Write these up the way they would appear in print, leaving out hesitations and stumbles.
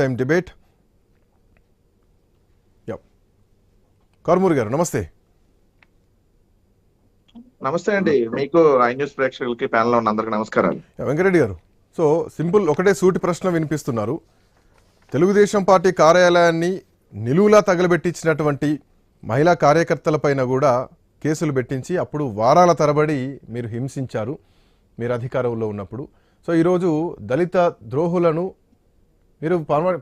Time debate. Karumuri గారు నమస్తే. నమస్తే అండి, మీకు ఐ న్యూస్ ప్రేక్షకులకి ప్యానెల్లో ఉన్న అందరికి నమస్కారాలు. వెంకరెడ్డి గారు, సో సింపుల్ ఒకటే సూటి ప్రశ్న వినిపిస్తున్నారు. తెలుగుదేశం పార్టీ కార్యాలయాన్ని నిలువులా తగలబెట్టించినటువంటి మహిళా కార్యకర్తలపైన కూడా కేసులు పెట్టించి అప్పుడు వారాల తరబడి మీరు హింసించారు మీరు అధికారంలో ఉన్నప్పుడు. సో ఈరోజు దళిత ద్రోహులను మీరు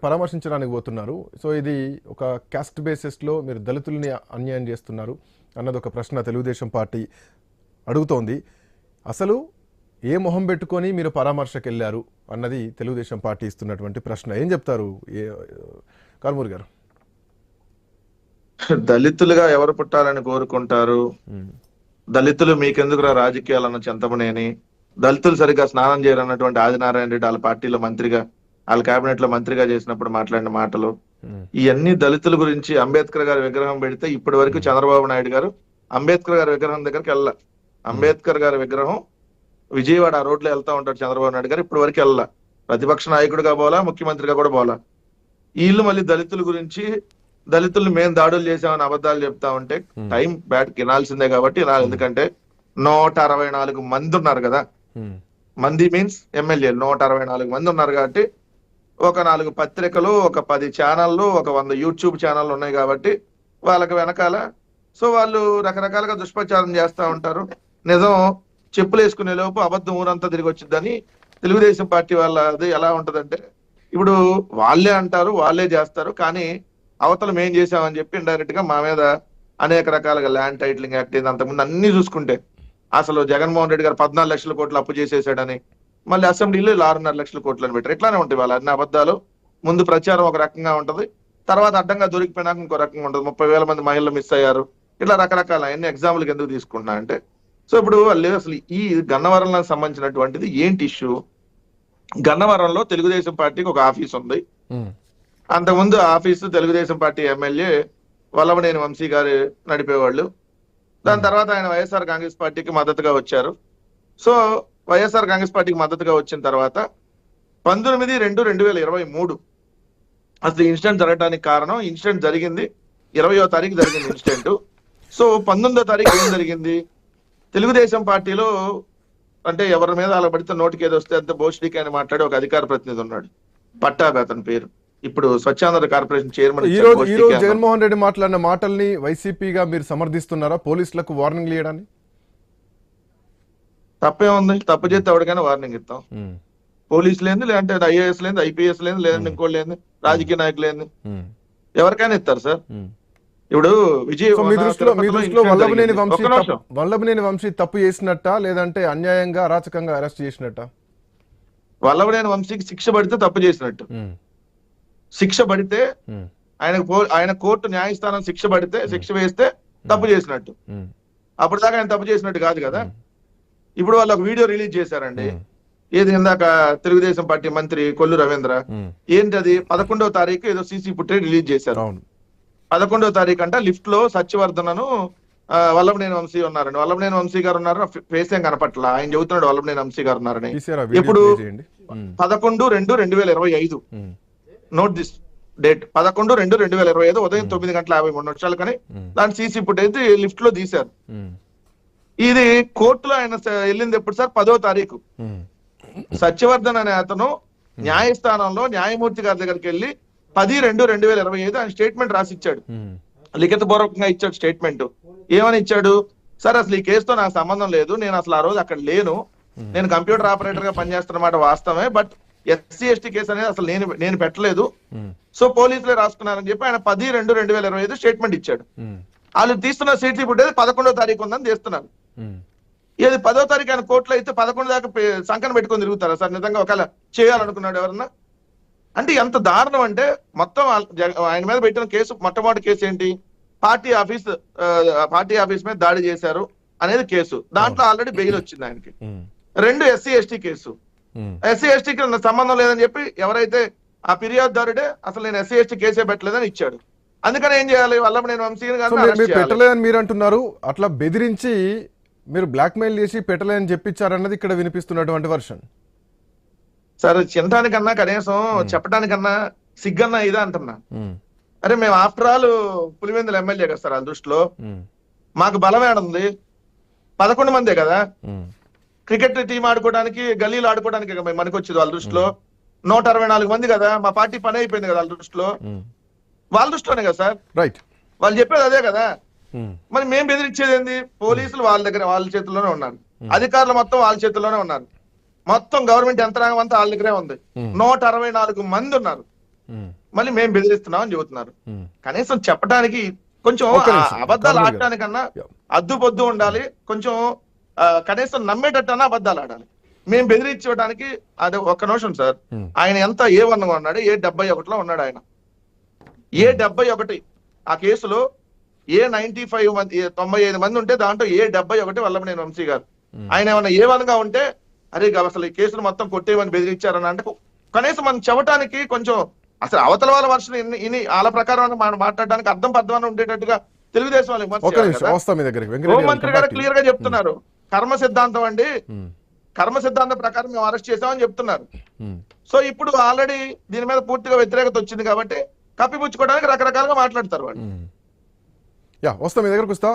పరామర్శించడానికి పోతున్నారు. సో ఇది ఒక క్యాస్ట్ బేసిస్లో మీరు దళితుల్ని అన్యాయం చేస్తున్నారు అన్నది ఒక ప్రశ్న తెలుగుదేశం పార్టీ అడుగుతోంది. అసలు ఏ మొహం పెట్టుకొని మీరు పరామర్శకు వెళ్ళారు అన్నది తెలుగుదేశం పార్టీ ఇస్తున్నటువంటి ప్రశ్న. ఏం చెప్తారు కారుమూరి గారు? దళితులుగా ఎవరు పుట్టాలని కోరుకుంటారు? దళితులు మీకెందుకురా రాజకీయాలన్న చింతమనేని, దళితులు సరిగ్గా స్నానం చేయరన్నటువంటి ఆదినారాయణ రెడ్డి వాళ్ళ పార్టీలో మంత్రిగా, వాళ్ళ కేబినెట్ లో మంత్రిగా చేసినప్పుడు మాట్లాడిన మాటలు, ఇవన్నీ దళితుల గురించి. అంబేద్కర్ గారి విగ్రహం పెడితే ఇప్పటి వరకు చంద్రబాబు నాయుడు గారు అంబేద్కర్ గారి విగ్రహం దగ్గరికి వెళ్ళ. అంబేద్కర్ గారి విగ్రహం విజయవాడ రోడ్లో వెళ్తా ఉంటాడు చంద్రబాబు నాయుడు గారు, ఇప్పటి వరకు వెళ్ళ. ప్రతిపక్ష నాయకుడిగా పోలా, ముఖ్యమంత్రిగా కూడా పోలా. వీళ్ళు మళ్ళీ దళితుల గురించి, దళితులు మేము దాడులు చేసామని అబద్ధాలు చెప్తా ఉంటే టైం బ్యాట్ వినాల్సిందే కాబట్టి వినాలి. ఎందుకంటే 164 మంది ఉన్నారు కదా, మంది మీన్స్ ఎమ్మెల్యేలు 164 మంది ఉన్నారు కాబట్టి ఒక 4 పత్రికలు, ఒక 10 ఛానళ్ళు, ఒక 100 యూట్యూబ్ ఛానళ్ళు ఉన్నాయి కాబట్టి వాళ్ళకి వెనకాల సో వాళ్ళు రకరకాలుగా దుష్ప్రచారం చేస్తూ ఉంటారు. నిజం చెప్పులు వేసుకునే లోపు అబద్ధం ఊరంతా తిరిగి వచ్చిందని తెలుగుదేశం పార్టీ వాళ్ళది ఎలా ఉంటదంటే, ఇప్పుడు వాళ్ళే అంటారు, వాళ్ళే చేస్తారు, కానీ అవతల మేం చేసామని చెప్పి ఇండైరెక్ట్ గా మా మీద అనేక రకాలుగా ల్యాండ్ టైటిలింగ్ యాక్ట్ అంతకుముందు అన్ని చూసుకుంటే అసలు జగన్మోహన్ రెడ్డి గారు 14 లక్షల కోట్లు అప్పు చేసేసాడని, మళ్ళీ అసెంబ్లీలో 6.5 లక్షల కోట్లని పెట్టారు. ఇట్లానే ఉంటాయి వాళ్ళ అన్ని అబద్ధాలు. ముందు ప్రచారం ఒక రకంగా ఉంటది, తర్వాత అడ్డంగా దొరికిపోయినాక ఇంకో రకంగా ఉంటుంది. 30,000 మంది మహిళలు మిస్ అయ్యారు, ఇట్లా రకరకాల అన్ని ఎగ్జాంపుల్కి ఎందుకు తీసుకుంటున్నా అంటే, సో ఇప్పుడు వాళ్ళు అసలు ఈ గన్నవరంలో సంబంధించినటువంటిది ఏంటి ఇష్యూ? గన్నవరంలో తెలుగుదేశం పార్టీకి ఒక ఆఫీస్ ఉంది. అంతకుముందు office Telugu Desam party MLA Vallabhaneni Vamsi గారు నడిపేవాళ్ళు. దాని తర్వాత ఆయన వైఎస్ఆర్ కాంగ్రెస్ పార్టీకి మద్దతుగా వచ్చారు. సో వైఎస్ఆర్ కాంగ్రెస్ పార్టీకి మద్దతుగా వచ్చిన తర్వాత 19/2/2023 అసలు ఇన్సిడెంట్ జరగడానికి కారణం, ఇన్సిడెంట్ జరిగింది 20వ తారీఖు జరిగింది ఇన్సిడెంట్. సో 19వ తారీఖు ఏం జరిగింది? తెలుగుదేశం పార్టీలో అంటే ఎవరి మీద అలా పడితే నోటికి ఏదో వస్తే అంత బోషిడికి అని మాట్లాడి ఒక అధికార ప్రతినిధి ఉన్నాడు, పట్టాభి అతని పేరు. ఇప్పుడు స్వచ్ఛాంధ్ర కార్పొరేషన్ చైర్మన్. ఈ రోజు జగన్మోహన్ రెడ్డి మాట్లాడిన మాటల్ని వైసీపీగా మీరు సమర్థిస్తున్నారా? పోలీసులకు వార్నింగ్ ఇవ్వడానికి తప్పే ఉంది? తప్పు చేస్తే ఎవరికైనా వార్నింగ్ ఇస్తాం. పోలీసు లేని, లేదంటే ఐఏఎస్ లేని, ఐపీఎస్ లేని, లేదంటే ఇంకోటి లేని, రాజకీయ నాయకులు లేని, ఎవరికైనా ఇస్తారు సార్. ఇప్పుడు వల్లభనేని వంశీ తప్పు చేసినట్ట, లేదంటే అన్యాయంగా అరాచకంగా అరెస్ట్ చేసినట్ట? వల్లభనేని వంశీకి శిక్ష పడితే తప్పు చేసినట్టు. శిక్ష పడితే ఆయన కోర్టు న్యాయస్థానం శిక్ష పడితే, శిక్ష వేస్తే తప్పు చేసినట్టు. అప్పటిదాకా ఆయన తప్పు చేసినట్టు కాదు కదా. ఇప్పుడు వాళ్ళు ఒక వీడియో రిలీజ్ చేశారండి. ఏది ఇందాక తెలుగుదేశం పార్టీ మంత్రి కొల్లు రవీంద్ర, ఏంటి అది 11వ తారీఖు ఏదో సీసీ ఫుటేజ్ రిలీజ్ చేశారు. 11వ తారీఖు అంట లిఫ్ట్ లో సత్యవర్ధనను వల్లభనేని వంశీ ఉన్నారండి. వల్లభనేని వంశీ గారు ఉన్నారు, ఫేస్ ఏం కనపట్ల. ఆయన చెబుతున్నాడు వల్లభనేని వంశీ గారు ఉన్నారని. ఇప్పుడు 11/2/2025 నోట్ దిస్ డేట్, 11/2/2025 ఉదయం 9:53 కానీ దాని సీసీ ఫుటేజ్ లిఫ్ట్ లో తీశారు. ఇది కోర్టులో ఆయన వెళ్ళింది ఎప్పుడు సార్? 10వ తారీఖు. సత్యవర్ధన్ అనే అతను న్యాయస్థానంలో న్యాయమూర్తి గారి దగ్గరికి వెళ్ళి 10/2/2025 ఆయన స్టేట్మెంట్ రాసిచ్చాడు, లిఖిత పూర్వకంగా ఇచ్చాడు స్టేట్మెంట్. ఏమని ఇచ్చాడు? సార్ అసలు ఈ కేసుతో నాకు సంబంధం లేదు, నేను అసలు ఆ రోజు అక్కడ లేను, నేను కంప్యూటర్ ఆపరేటర్ గా పనిచేస్తున్నమాట వాస్తవమే, బట్ ఎస్సీ ఎస్టీ కేసు అనేది అసలు నేను పెట్టలేదు, సో పోలీసులే రాసుకున్నారని చెప్పి ఆయన 10/2/2025 స్టేట్మెంట్ ఇచ్చాడు. వాళ్ళు తీస్తున్న సీసీ ఫుటేజ్ 11వ తారీఖు ఉందని తీస్తున్నారు. ఏది 10వ తారీఖు ఆయన కోర్టులో అయితే 11 దాకా సంకన పెట్టుకొని తిరుగుతారా సార్? నిజంగా ఒకవేళ చేయాలనుకున్నాడు ఎవరన్నా అంటే ఎంత దారుణం అంటే, మొత్తం ఆయన మీద పెట్టిన కేసు, మొట్టమొదటి కేసు ఏంటి? పార్టీ ఆఫీస్ మీద దాడి చేశారు అనేది కేసు. దాంట్లో ఆల్రెడీ బెయిల్ వచ్చింది ఆయనకి. 2 ఎస్సీ ఎస్టీ కేసు. ఎస్సీ ఎస్టీకి సంబంధం లేదని చెప్పి ఎవరైతే ఆ ఫిర్యాదుదారుడే అసలు నేను ఎస్సీ ఎస్టీ కేసే పెట్టలేదని ఇచ్చాడు. అందుకని ఏం చేయాలి? వల్లభనేని వంశీ పెట్టలేదని మీరు అంటున్నారు. అట్లా బెదిరించి మీరు బ్లాక్ మెయిల్ చేసి పెట్టలేదని చెప్పించారన్నది ఇక్కడ వినిపిస్తున్నటువంటి వర్షన్. సార్ చింతానికన్నా కనీసం చెప్పడానికన్నా సిగ్గన్న ఇదా అంటున్నా. ఉమ్, అరే మేము ఆఫ్టర్ ఆల్ పులివెందుల ఎమ్మెల్యే కదా సార్ వాళ్ళ దృష్టిలో. ఉమ్, మాకు బలం ఏడుంది, 11 మందే కదా. ఉమ్, క్రికెట్ టీం ఆడుకోవడానికి గల్లీలు ఆడుకోవడానికి కదా మనకి వచ్చేది వాళ్ళ దృష్టిలో. 164 మంది కదా, మా పార్టీ పని అయిపోయింది కదా వాళ్ళ దృష్టిలో. ఉమ్. వాళ్ళ దృష్టిలోనే కదా సార్ రైట్. వాళ్ళు చెప్పేది అదే కదా. ఉమ్, మరి మేము బెదిరించేది ఏంది? పోలీసులు వాళ్ళ దగ్గర వాళ్ళ చేతుల్లోనే ఉన్నారు, అధికారులు మొత్తం వాళ్ళ చేతుల్లోనే ఉన్నారు, మొత్తం గవర్నమెంట్ యంత్రాంగం అంతా వాళ్ళ దగ్గరే ఉంది. 164 మంది ఉన్నారు, ఉమ్, మళ్ళీ మేము బెదిరిస్తున్నాం అని చెబుతున్నారు. ఉమ్. కనీసం చెప్పడానికి కొంచెం ఒక్క నిమిషం. అబద్ధాలు కర్నూలు గారు. ఆడటానికన్నా Yeah. అద్దు పొద్దు ఉండాలి, కొంచెం కనీసం నమ్మేటట్టన్నా అబద్ధాలు ఆడాలి. మేము బెదిరించడానికి అదే ఒక్క నిమిషం సార్. Hmm. ఆయన ఎంత A1 ఉన్నాడు, A71లో ఉన్నాడు ఆయన. A71 ఆ కేసులో A95 మంది, 95 మంది ఉంటే దాంట్లో A71 వల్లభనేని వంశీ గారు. ఆయన ఏమన్నా A1 గా ఉంటే అరే అసలు ఈ కేసులు మొత్తం కొట్టేయమని బెదిరించారని అంటే కనీసం మనం చెప్పడానికి కొంచెం అసలు అవతల వాళ్ళ వర్షం ఇని వాళ్ళ ప్రకారం మనం మాట్లాడడానికి అర్థం పద్ధతి ఉండేటట్టుగా తెలుగుదేశం వాళ్ళు విమర్శ ఒక్క చేయాలి నిమిషం కదా. వస్తా మీ దగ్గరికి. వెంకటరెడ్డి గారు, హోంమంత్రి come గారు back to you. క్లియర్ గా చెప్తున్నారు, కర్మ సిద్ధాంతం అండి, ఉమ్, కర్మ సిద్ధాంతం ప్రకారం మేము అరెస్ట్ చేసామని చెప్తున్నారు. ఉమ్. సో ఇప్పుడు ఆల్రెడీ దీని మీద పూర్తిగా వ్యతిరేకత వచ్చింది కాబట్టి కప్పిపుచ్చుకోవడానికి రకరకాలుగా మాట్లాడతారు వాళ్ళు. యా, వస్తా మీ దగ్గరకు వస్తా.